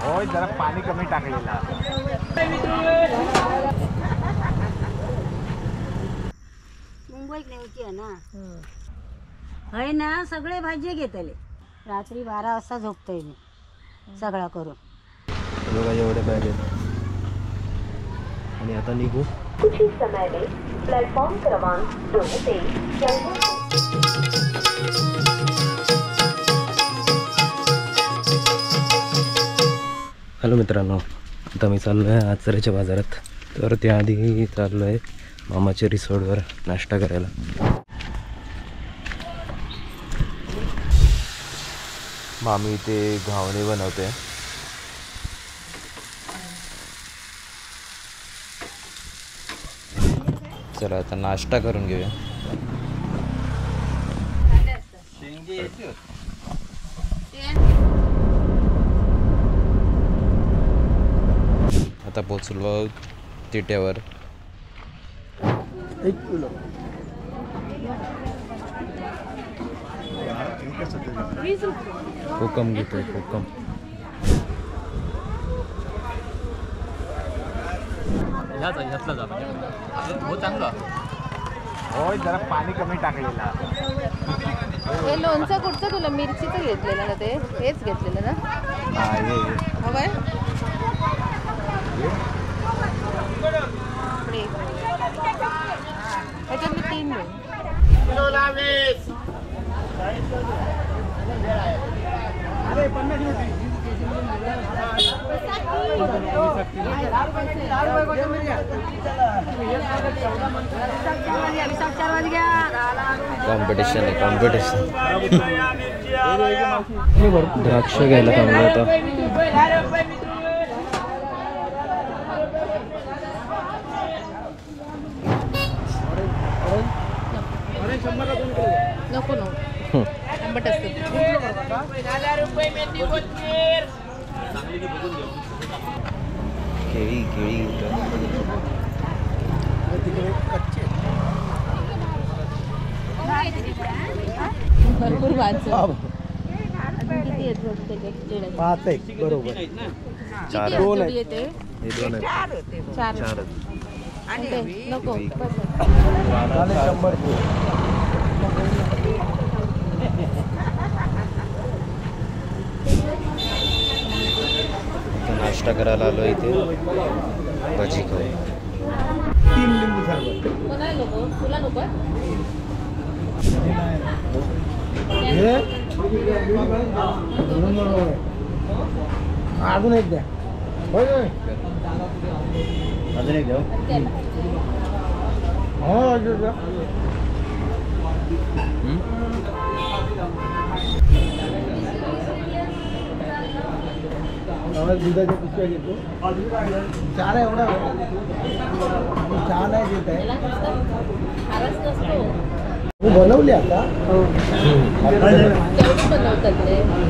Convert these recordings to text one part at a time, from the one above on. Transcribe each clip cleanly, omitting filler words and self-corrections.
होय जरा पाणी कमी टाकलेला. मुंबईत नेऊची आहे ना. आहे ना, सगळे भाजी घेतले. रात्री 12 वाजता झोपतोय मी सगळा करून. बघा एवढे बॅग आहेत. आणि आता निघू. कुछ समय में प्लेटफॉर्म क्रमांक 2 पे हॅलो मित्रांनो, आता मी चाललो आहे आचऱ्याच्या बाजारात. तर त्याआधी चाललो आहे मामाच्या रिसॉर्टवर नाश्ता करायला. मामी ते घावणे बनवते. चला आता नाश्ता करून घेऊया. आता पोचलो तिट्यावर. 1 किलो कोकम घेतोय. कोकम होय जरा पाणी कमी टाकलेला. हे लोणचं कुठचं तुला मिरचीचं घेतलेलं ना? ते हेच घेतलेलं ना? हवं आहे ह्याच्यातले 3 मिळेल. कॉम्पिटिशन आहे कॉम्पिटिशन. द्राक्ष घ्यायला थांबलो आता. नको नको आंबट असतं. केळी केळी भरपूर माणसं. किती येत 5 आहे बरोबर. 4 जोडी येते? हे 2 आहेत. 4 नको. झाले 100. नाश्ता करायला आलो इथे. भजी खाऊ. 3 लिंबू सरबत. कोणाला नको? तुला नको? हे अजून एक द्या. होय होय अजून एक द्या. हो अजून द्या. दुधाच्या पिशव्या घेतो. चहा एवढा चहा नाही देत आहे. तू बनवली आता?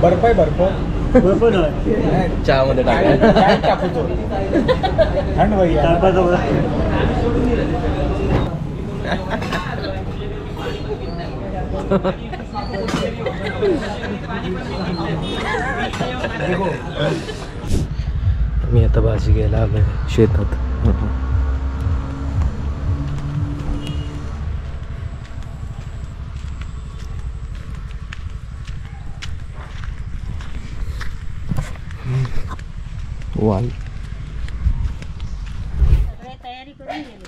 बर्फ आहे बर्फ. चहामध्ये टाकायचं. टाकू तो थंड भैया. मी आता भाजी घ्यायला आलोय शेतात. वाल तयारी करून गेले.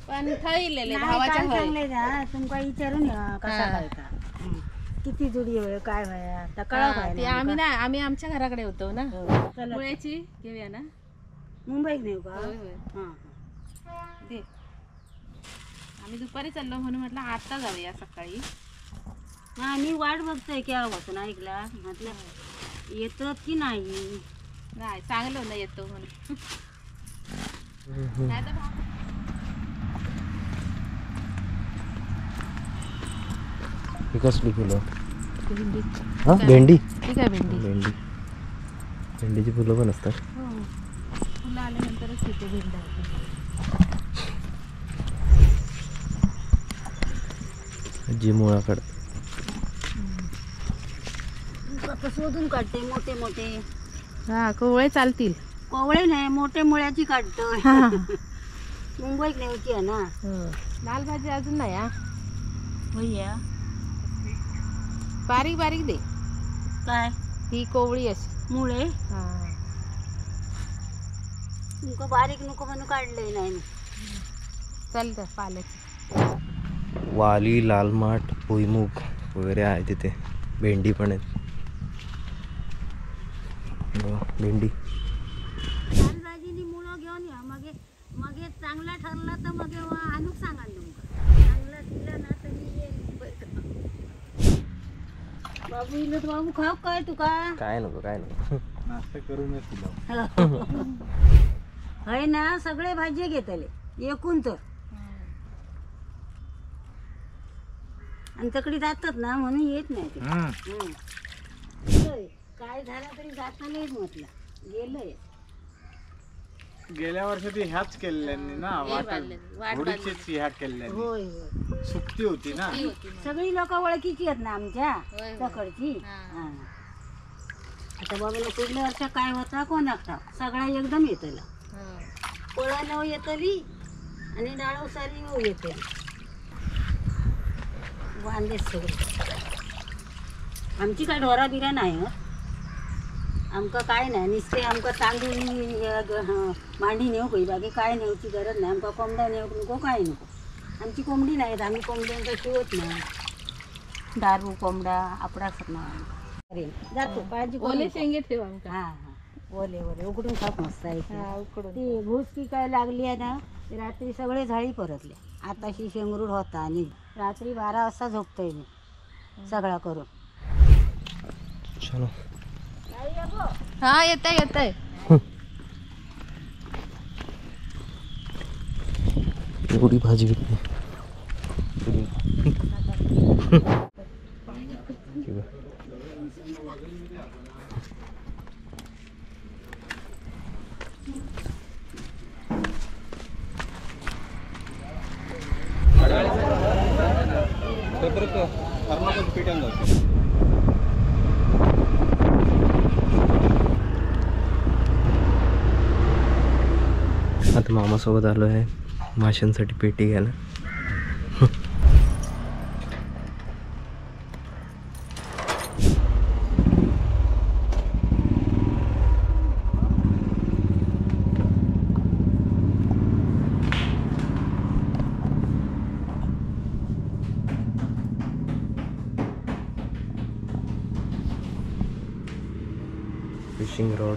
पण थैलेले नाही, भावाच्या काय होय. चांगले द्या. तुमका विचारून या कसा खायचा. किती जुडी होय काय व्हाया तर कळा हा, ते आम्ही ना आम्ही आमच्या घराकडे होतो ना. चला मुळ्याची घेऊया ना. मुंबईत नेऊ का? होय होय हां दे. आम्ही दुपारी चाललो म्हणून म्हटलं आता जाऊया सकाळी. हां मी वाट बघतोय केव्हापासून. ऐकला म्हटलं येतात की नाही. नाही चांगलं ना येतो म्हणून. नाही तर ही कसली फुलं? भेंडी. हा भेंडी. ठीक आहे भेंडी. भेंडी भेंडीची फुलं पण असतात. हो फुलं आल्यानंतरच तिथे भेंडा होतो. जी मुळाकड आता शोधून काढते मोठे मोठे. हा कोवळे चालतील. कोवळे नाही, मोठे मुळ्याची काढतोय. हा. मुंबईत न्यायची आहे ना. लाल भाजी अजून नाही हा. भैया बारीक बारीक दे. काय ही कोवळी अशी. मुळे हा. तुमका बारीक नको म्हणून काढलंय नाही. चालतं पालक. वाली, लालमाट, भुईमुग वगैरे आहे तिथे. भेंडी पण आहेत. भेंडी भाजीनी मुळं घेऊन या. मग चांगला ठरला तर मग आणूक सांगा तुमका. चांगला दिला ना तर मी येईन. बाबू इलत बाबू खाऊ काय तुका. काय नको काय नको. नाश्ता करूनच तुला है ना, सगळे भाजी घेतले एकूण तर. आणि तकडे जातात ना म्हणून येत नाही ते. काय झालं तरी जाता नाहीच म्हटलं. गेलंय. गेल्या वर्षी ती ह्याच केलेल्यांनी ना होडीचीच ह्या केलेल्यांनी. होय होय. सुट्टी होती ना. सगळी लोक ओळखीची आहेत ना आमच्या तकडची. आता बाबाला पुढल्या वर्षा काय होता कोणाक ठाव. सगळा एकदम येतला. पोळा नव येतली आणि डाळव सारी येतली. वांदे सगळे. आमची काय ढोरा बिरा नाही हो. आमका काय नाही. नुसते आमका तांदूळ मांडी नेऊ काही बाकी काय नेऊची गरज नाही. आमका कोंबडा नेऊ नको काय नको. आमची कोंबडी नाहीत. आम्ही कोंबड्यांचा शिवत नाही. दारू कोंबडा आपडा नाही जातो. काळजी ओले शेंगे ठेवा. हा हा ओले ओले उकडून खात मस्त आहे. उकडून ती भूसकी काय लागली आहे ना. रात्री सगळे झाडी परतले. आताशी शेंगरूड होता आणि रात्री 12 वाजता झोपतोय मी सगळा करून. चलो. हा येत आहे. एवढी भाजी विकली. आता मामासोबत आलो आहे माशांसाठी पेटी घ्यायला. Fishing rod.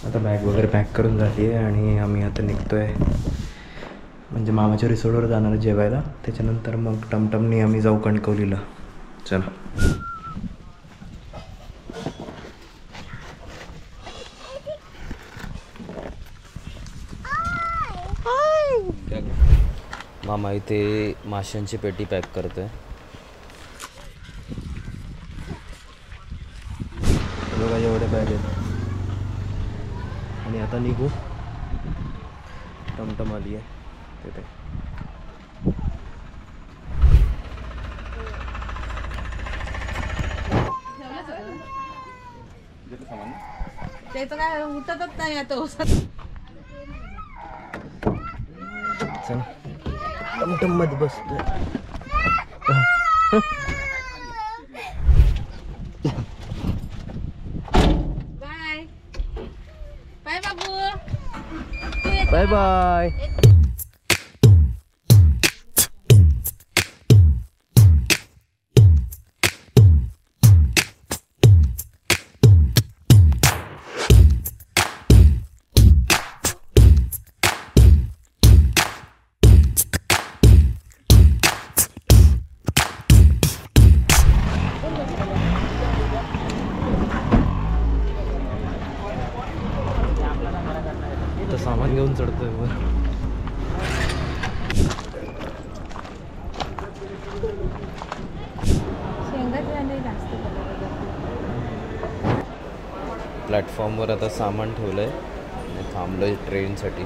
आता बॅग वगैरे पॅक करून झाली आहे आणि आम्ही आता निघतो आहे. म्हणजे मामाच्या रिसॉर्टवर जाणार जेवायला. त्याच्यानंतर मग टमटमनी आम्ही जाऊ कणकवलीला. चला. मामा इथे माशांची पेटी पॅक करतोय. बघा एवढे बॅग आहेत. आणि आता निघू. टमटम आली आहे तिथे. त्याचं काय उठतच नाही आता. चला टमटम मध्ये बसतोय. बाय बाय बाबू. Bye bye. सामान घेऊन चढतोय वर. प्लॅटफॉर्मवर आता सामान ठेवलंय आणि थांबलोय ट्रेनसाठी.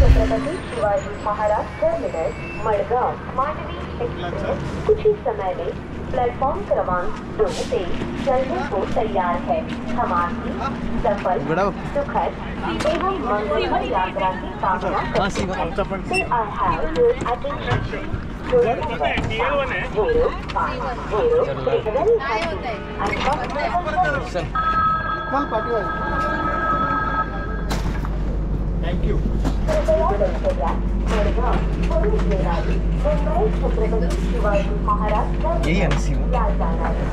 छत्रपति शिवाजी महाराज टर्मिनस मडगांव मांडवी एक्सप्रेस कुछ ही समय में प्लेटफॉर्म क्रमांक 2 से चलने को तैयार है. हम आपकी सफल सुखद एवं मंगलमय यात्रा की कामना करते हैं. May I have your attention? Very happy and comfortable. चल पाठीवर. थँक्यू. कृपया लक्ष द्या. मडगाव वरून येणारी मुंबई छत्रपती शिवाजी महाराज टर्मिनस या जाणारी